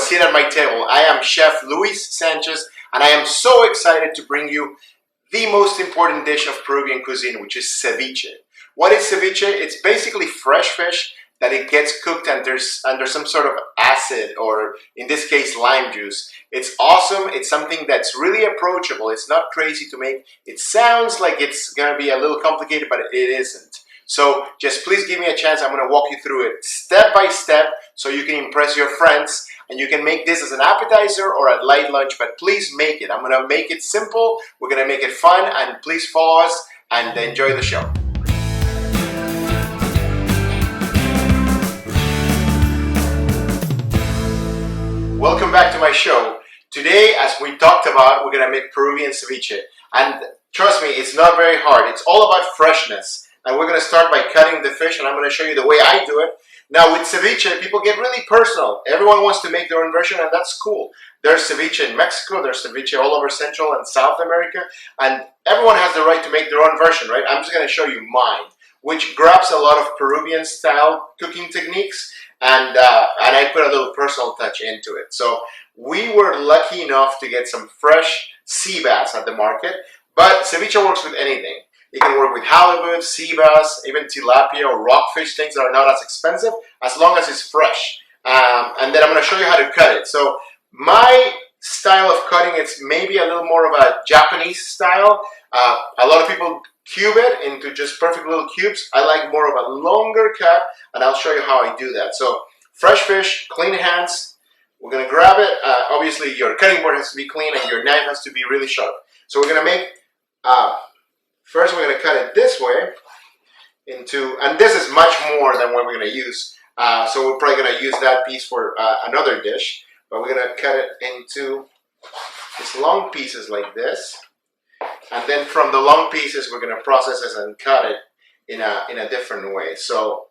seat at my table. I am Chef Luis Sanchez, and I am so excited to bring you the most important dish of Peruvian cuisine, which is ceviche. What is ceviche? It's basically fresh fish that it gets cooked under some sort of acid, or in this case, lime juice. It's awesome. It's something that's really approachable. It's not crazy to make. It sounds like it's gonna be a little complicated, but it isn't. So just please give me a chance. I'm gonna walk you through it step by step so you can impress your friends, and you can make this as an appetizer or a light lunch, but please make it. I'm gonna make it simple. We're gonna make it fun, and please follow us and enjoy the show. Welcome back to my show. Today, as we talked about, we're gonna make Peruvian ceviche. And trust me, it's not very hard. It's all about freshness. And we're gonna start by cutting the fish, and I'm gonna show you the way I do it. Now with ceviche, people get really personal. Everyone wants to make their own version, and that's cool. There's ceviche in Mexico, there's ceviche all over Central and South America, and everyone has the right to make their own version, right? I'm just gonna show you mine, which grabs a lot of Peruvian style cooking techniques, and I put a little personal touch into it. So we were lucky enough to get some fresh sea bass at the market, but ceviche works with anything. It can work with halibut, sea bass, even tilapia or rockfish, things that are not as expensive, as long as it's fresh. And then I'm going to show you how to cut it. So my style of cutting, it's maybe a little more of a Japanese style. A lot of people cube it into just perfect little cubes. I like more of a longer cut, and I'll show you how I do that. So fresh fish, clean hands. We're going to grab it. Obviously, your cutting board has to be clean, and your knife has to be really sharp. So we're going to make... First, we're going to cut it this way into, and this is much more than what we're going to use. So we're probably going to use that piece for another dish. But we're going to cut it into these long pieces like this. And then from the long pieces, we're going to process this and cut it in a different way. So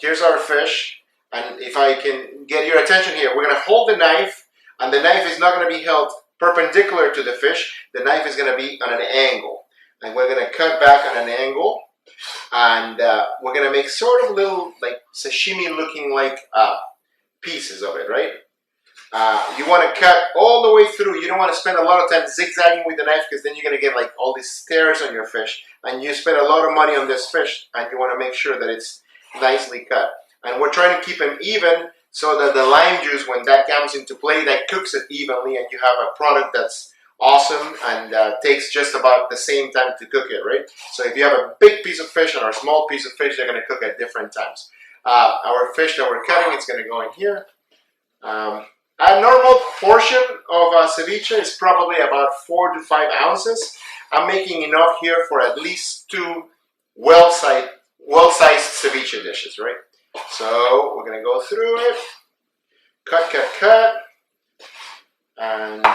here's our fish. And if I can get your attention here, we're going to hold the knife. And the knife is not going to be held perpendicular to the fish. The knife is going to be on an angle. And we're going to cut back on an angle, and we're going to make sort of little like sashimi looking like pieces of it, right? You want to cut all the way through. You don't want to spend a lot of time zigzagging with the knife, because then you're going to get like all these stairs on your fish, and you spend a lot of money on this fish, and you want to make sure that it's nicely cut. And we're trying to keep them even so that the lime juice, when that comes into play, that cooks it evenly, and you have a product that's awesome and takes just about the same time to cook it, right? So if you have a big piece of fish or a small piece of fish, they're going to cook at different times. Our fish that we're cutting, it's going to go in here. A normal portion of ceviche is probably about 4 to 5 ounces. I'm making enough here for at least 2 well-sized ceviche dishes, right? So we're going to go through it, cut, and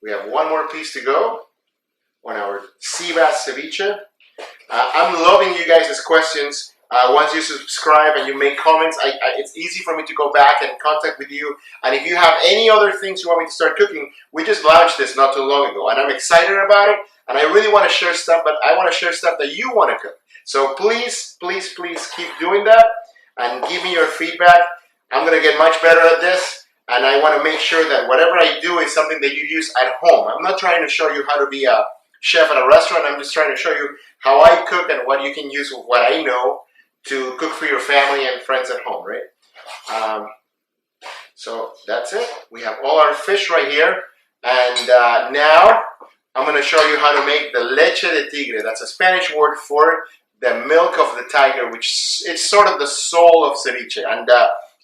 we have one more piece to go on our sea bass ceviche. I'm loving you guys' questions. Once you subscribe and you make comments, it's easy for me to go back and contact with you. And if you have any other things you want me to start cooking, we just launched this not too long ago, and I'm excited about it. And I really want to share stuff, but I want to share stuff that you want to cook. So please, please, please keep doing that and give me your feedback. I'm going to get much better at this. And I want to make sure that whatever I do is something that you use at home. I'm not trying to show you how to be a chef at a restaurant. I'm just trying to show you how I cook and what you can use with what I know to cook for your family and friends at home, right? So that's it. We have all our fish right here. And now I'm going to show you how to make the leche de tigre. That's a Spanish word for the milk of the tiger, which is sort of the soul of ceviche.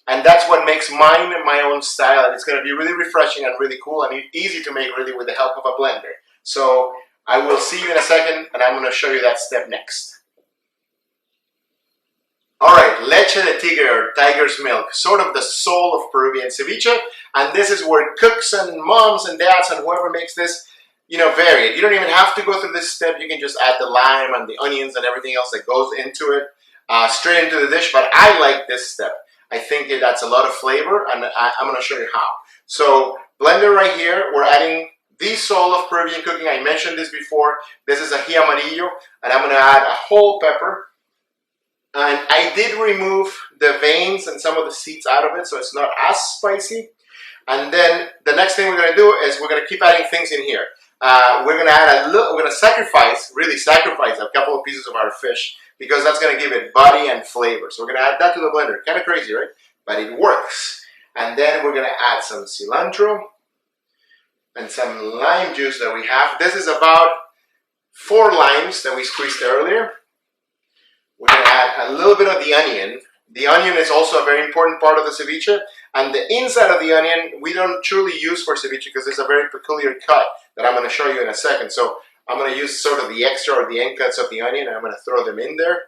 And that's what makes mine my own style. And it's going to be really refreshing and really cool and easy to make really with the help of a blender. So I will see you in a second, and I'm going to show you that step next. All right, leche de tigre, or tiger's milk, sort of the soul of Peruvian ceviche. And this is where cooks and moms and dads and whoever makes this, vary it. You don't even have to go through this step. You can just add the lime and the onions and everything else that goes into it straight into the dish. But I like this step. I think it adds a lot of flavor, and I'm going to show you how. So blender right here, we're adding the soul of Peruvian cooking. I mentioned this before. This is ají amarillo, and I'm going to add a whole pepper. And I did remove the veins and some of the seeds out of it, so it's not as spicy. And then the next thing we're going to do is we're going to keep adding things in here. We're going to add we're going to sacrifice a couple of pieces of our fish, because that's going to give it body and flavor. So we're going to add that to the blender. Kind of crazy, right? But it works. And then we're going to add some cilantro and some lime juice that we have. This is about 4 limes that we squeezed earlier. We're going to add a little bit of the onion. The onion is also a very important part of the ceviche, and the inside of the onion we don't truly use for ceviche because it's a very peculiar cut that I'm going to show you in a second. So I'm going to use sort of the extra or the end cuts of the onion, and I'm going to throw them in there.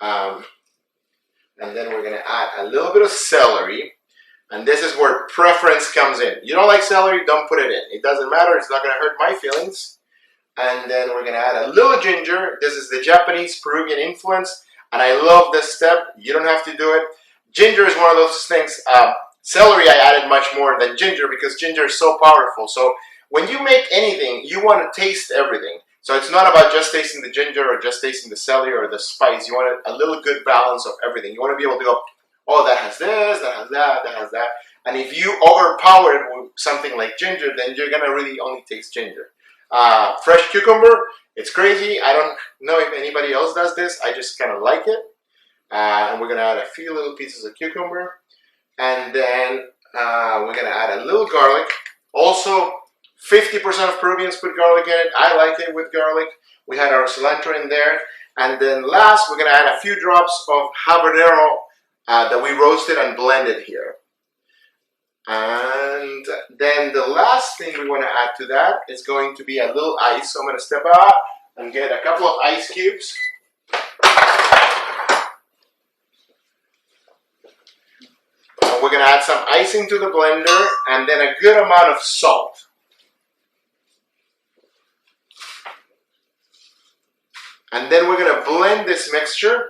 And then we're going to add a little bit of celery, and this is where preference comes in. You don't like celery, don't put it in. It doesn't matter, it's not going to hurt my feelings. And then we're going to add a little ginger. This is the Japanese Peruvian influence, and I love this step. You don't have to do it. Ginger is one of those things. Celery I added much more than ginger because ginger is so powerful. So when you make anything, you want to taste everything. So it's not about just tasting the ginger or just tasting the celery or the spice. You want a little good balance of everything. You want to be able to go, oh, that has this, that has that, that has that. And if you overpower it with something like ginger, then you're going to really only taste ginger. Fresh cucumber, it's crazy. I don't know if anybody else does this. I just kind of like it. And we're going to add a few little pieces of cucumber. And then we're going to add a little garlic. Also, 50% of Peruvians put garlic in it. I like it with garlic. We had our cilantro in there. And then last, we're going to add a few drops of habanero that we roasted and blended here. And then the last thing we want to add to that is going to be a little ice. So I'm going to step out and get a couple of ice cubes. And we're going to add some icing to the blender and then a good amount of salt. And then we're going to blend this mixture.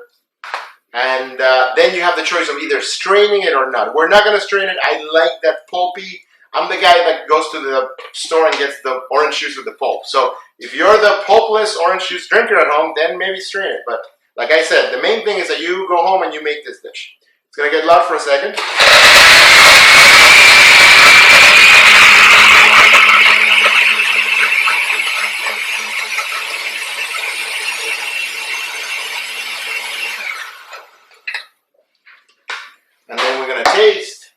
And then you have the choice of either straining it or not. We're not going to strain it. I like that pulpy. I'm the guy that goes to the store and gets the orange juice with the pulp. So if you're the pulpless orange juice drinker at home, then maybe strain it. But like I said, the main thing is that you go home and you make this dish. It's going to get loud for a second. And then we're going to taste.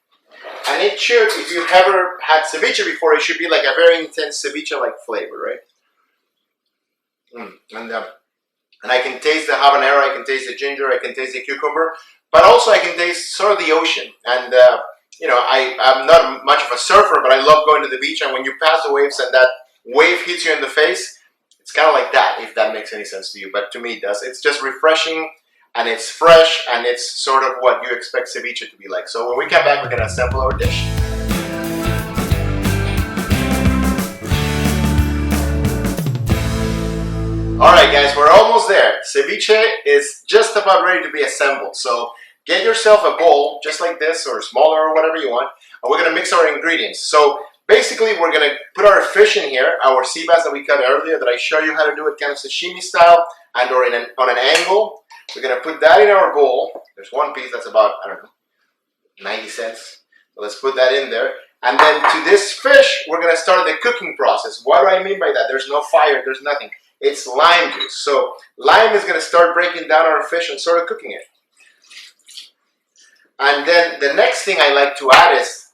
And it should, if you've ever had ceviche before, it should be like a very intense ceviche-like flavor, right? And I can taste the habanero, I can taste the ginger, I can taste the cucumber, but also I can taste sort of the ocean. And, you know, I'm not much of a surfer, but I love going to the beach, and when you pass the waves and that wave hits you in the face, it's kind of like that, if that makes any sense to you. But to me, it does. It's just refreshing. And it's fresh, and it's sort of what you expect ceviche to be like. So when we come back, we're going to assemble our dish. Alright guys, we're almost there. Ceviche is just about ready to be assembled. So get yourself a bowl, just like this, or smaller, or whatever you want. And we're going to mix our ingredients. So basically, we're going to put our fish in here, our sea bass that we cut earlier, that I showed you how to do it kind of sashimi style, and or on an angle. We're going to put that in our bowl. There's one piece that's about, I don't know, 90 cents. So let's put that in there. And then to this fish, we're going to start the cooking process. What do I mean by that? There's no fire, there's nothing. It's lime juice. So lime is going to start breaking down our fish and sort of cooking it. And then the next thing I like to add is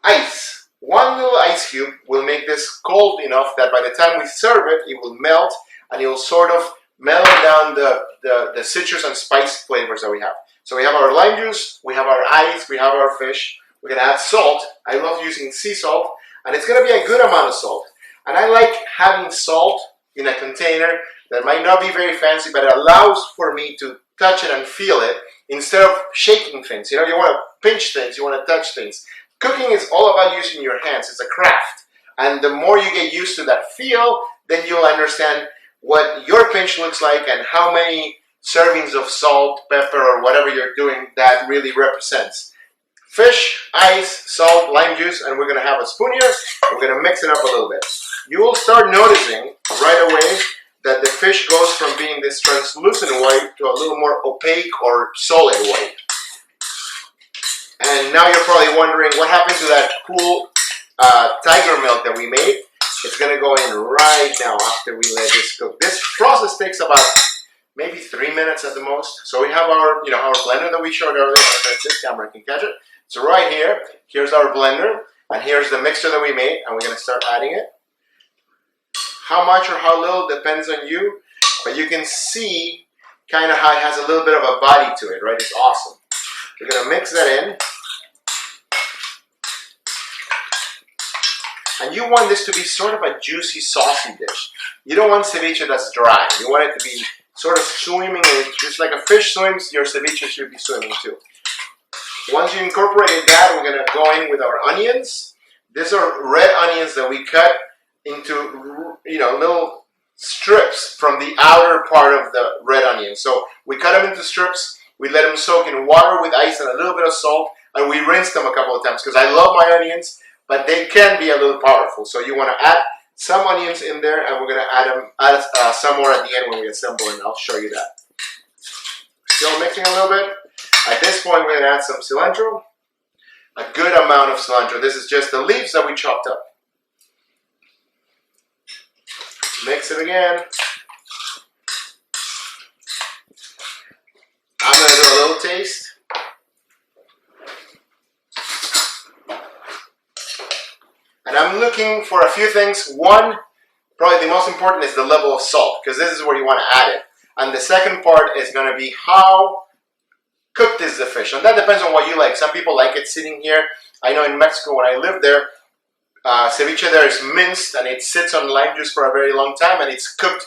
ice. One little ice cube will make this cold enough that by the time we serve it, it will melt and it will sort of mellow down the citrus and spice flavors that we have. So we have our lime juice, we have our ice, we have our fish. We're going to add salt. I love using sea salt, and it's going to be a good amount of salt. And I like having salt in a container that might not be very fancy, but it allows for me to touch it and feel it instead of shaking things. You know, you want to pinch things, you want to touch things. Cooking is all about using your hands. It's a craft. And the more you get used to that feel, then you'll understand what your pinch looks like and how many servings of salt, pepper, or whatever you're doing that really represents. Fish, ice, salt, lime juice, and we're going to have a spoon here. We're going to mix it up a little bit. You will start noticing right away that the fish goes from being this translucent white to a little more opaque or solid white. And now you're probably wondering what happened to that cool tiger milk that we made. It's going to go in right now after we let this cook. This process takes about maybe 3 minutes at the most. So we have our, our blender that we showed earlier. This camera can catch it. So right here, here's our blender, and here's the mixture that we made, and we're going to start adding it. How much or how little depends on you, but you can see kind of how it has a little bit of a body to it, right? It's awesome. We're going to mix that in. And you want this to be sort of a juicy, saucy dish. You don't want ceviche that's dry. You want it to be sort of swimming in it. Just like a fish swims, your ceviche should be swimming too. Once you incorporated that, we're going to go in with our onions. These are red onions that we cut into, little strips from the outer part of the red onion. So we cut them into strips. We let them soak in water with ice and a little bit of salt, and we rinse them a couple of times because I love my onions, but they can be a little powerful. So you want to add some onions in there, and we're going to add some more at the end when we assemble, and I'll show you that. Still mixing a little bit. At this point, we're going to add some cilantro, a good amount of cilantro. This is just the leaves that we chopped up. Mix it again. I'm going to do a little taste. And I'm looking for a few things. One, probably the most important, is the level of salt, because this is where you want to add it. And the second part is going to be how cooked is the fish. And that depends on what you like. Some people like it sitting here. I know in Mexico, when I lived there, ceviche there is minced and it sits on lime juice for a very long time, and it's cooked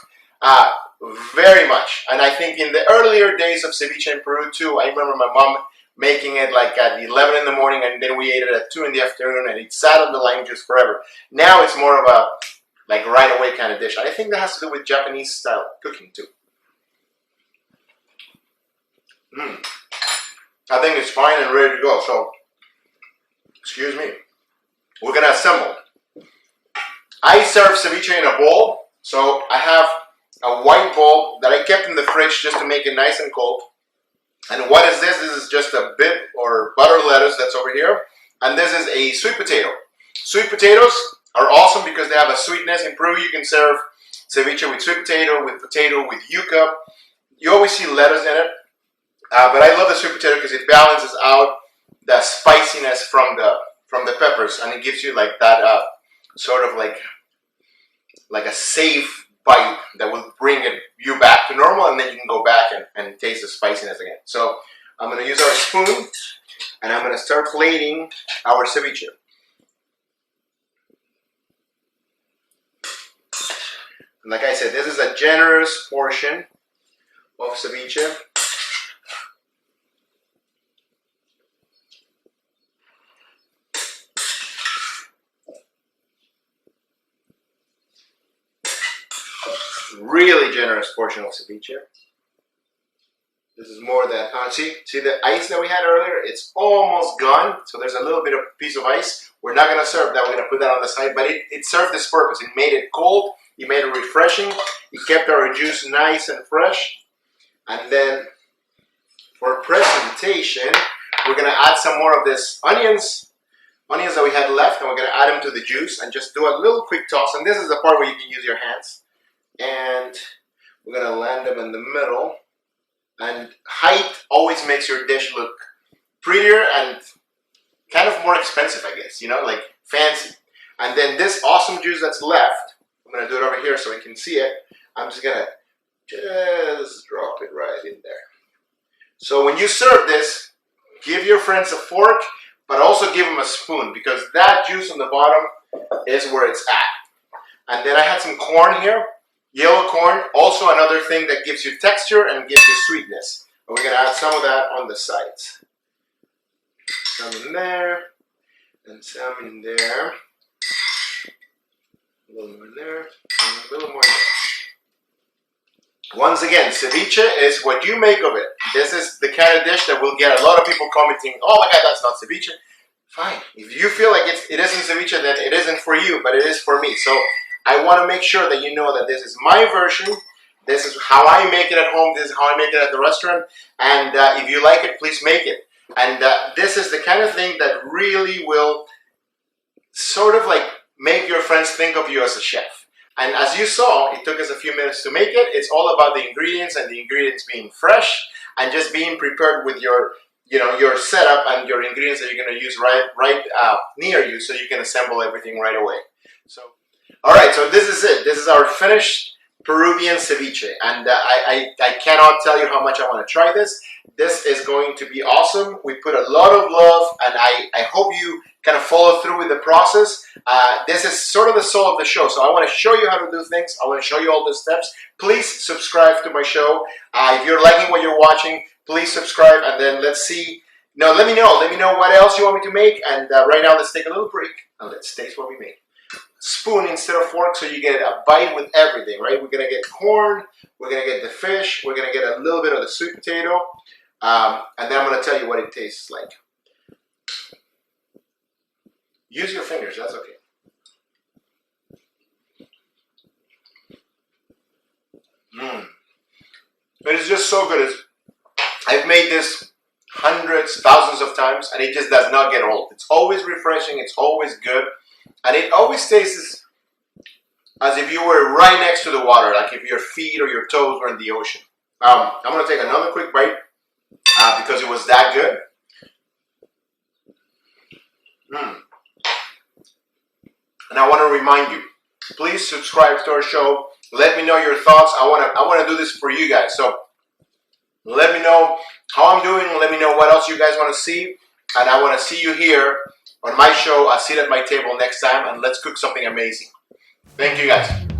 very much. And I think in the earlier days of ceviche in Peru too, I remember my mom making it like at 11 in the morning, and then we ate it at 2 in the afternoon, and it sat on the lime juice forever. Now it's more of a like right away kind of dish. I think that has to do with Japanese style cooking too. I think it's fine and ready to go. So, excuse me. We're gonna assemble. I serve ceviche in a bowl, so I have a white bowl that I kept in the fridge just to make it nice and cold. And what is this? This is just a bit or butter lettuce that's over here, and this is a sweet potato. Sweet potatoes are awesome because they have a sweetness. In Peru, you can serve ceviche with sweet potato, with yuca. You always see lettuce in it. But I love the sweet potato because it balances out the spiciness from the peppers, and it gives you like that sort of like a safe bite that will bring you back to normal, and then you can go back and taste the spiciness again. So I'm going to use our spoon, and I'm going to start plating our ceviche. And like I said, this is a generous portion of ceviche. Really generous portion of ceviche. This is more than, see the ice that we had earlier? It's almost gone, so there's a little bit of piece of ice. We're not going to serve that, we're going to put that on the side, but it served this purpose. It made it cold, it made it refreshing, it kept our juice nice and fresh. And then for presentation, we're going to add some more of this onions that we had left, and we're going to add them to the juice and just do a little quick toss. And this is the part where you can use your hands. And we're going to land them in the middle. And height always makes your dish look prettier and kind of more expensive, I guess, like fancy. And then this awesome juice that's left, I'm going to do it over here so we can see it. I'm just going to just drop it right in there. So when you serve this, give your friends a fork, but also give them a spoon, because that juice on the bottom is where it's at. And then I had some corn here. Yellow corn, also another thing that gives you texture and gives you sweetness. And we're going to add some of that on the sides. Some in there, and some in there. A little more in there, and a little more in there. Once again, ceviche is what you make of it. This is the kind of dish that will get a lot of people commenting, oh my God, that's not ceviche. Fine. If you feel like it isn't ceviche, then it isn't for you, but it is for me. So I want to make sure that you know that this is my version, This is how I make it at home. This is how I make it at the restaurant. And if you like it, please make it. And this is the kind of thing that really will sort of like make your friends think of you as a chef. And as you saw, it took us a few minutes to make it. It's all about the ingredients, and the ingredients being fresh and just being prepared with your, your setup and your ingredients that you're going to use right near you, so you can assemble everything right away. So, all right, so this is it. This is our finished Peruvian ceviche, and I cannot tell you how much I want to try this. This is going to be awesome. We put a lot of love, and I hope you kind of follow through with the process. This is sort of the soul of the show, so I want to show you how to do things. I want to show you all the steps. Please subscribe to my show. If you're liking what you're watching, please subscribe, and then let's see. No, let me know what else you want me to make. And right now, let's take a little break, and let's taste what we make. Spoon instead of fork, so you get a bite with everything, right? We're gonna get corn, we're gonna get the fish, we're gonna get a little bit of the sweet potato, and then I'm gonna tell you what it tastes like. Use your fingers, that's okay. It is just so good. I've made this hundreds, thousands of times, and it just does not get old. It's always refreshing, it's always good. And it always tastes as if you were right next to the water, like if your feet or your toes were in the ocean. I'm going to take another quick bite because it was that good. And I want to remind you, please subscribe to our show. Let me know your thoughts. I want to do this for you guys. So let me know how I'm doing. Let me know what else you guys want to see. And I want to see you here on my show. I'll sit at my table next time, and let's cook something amazing. Thank you guys.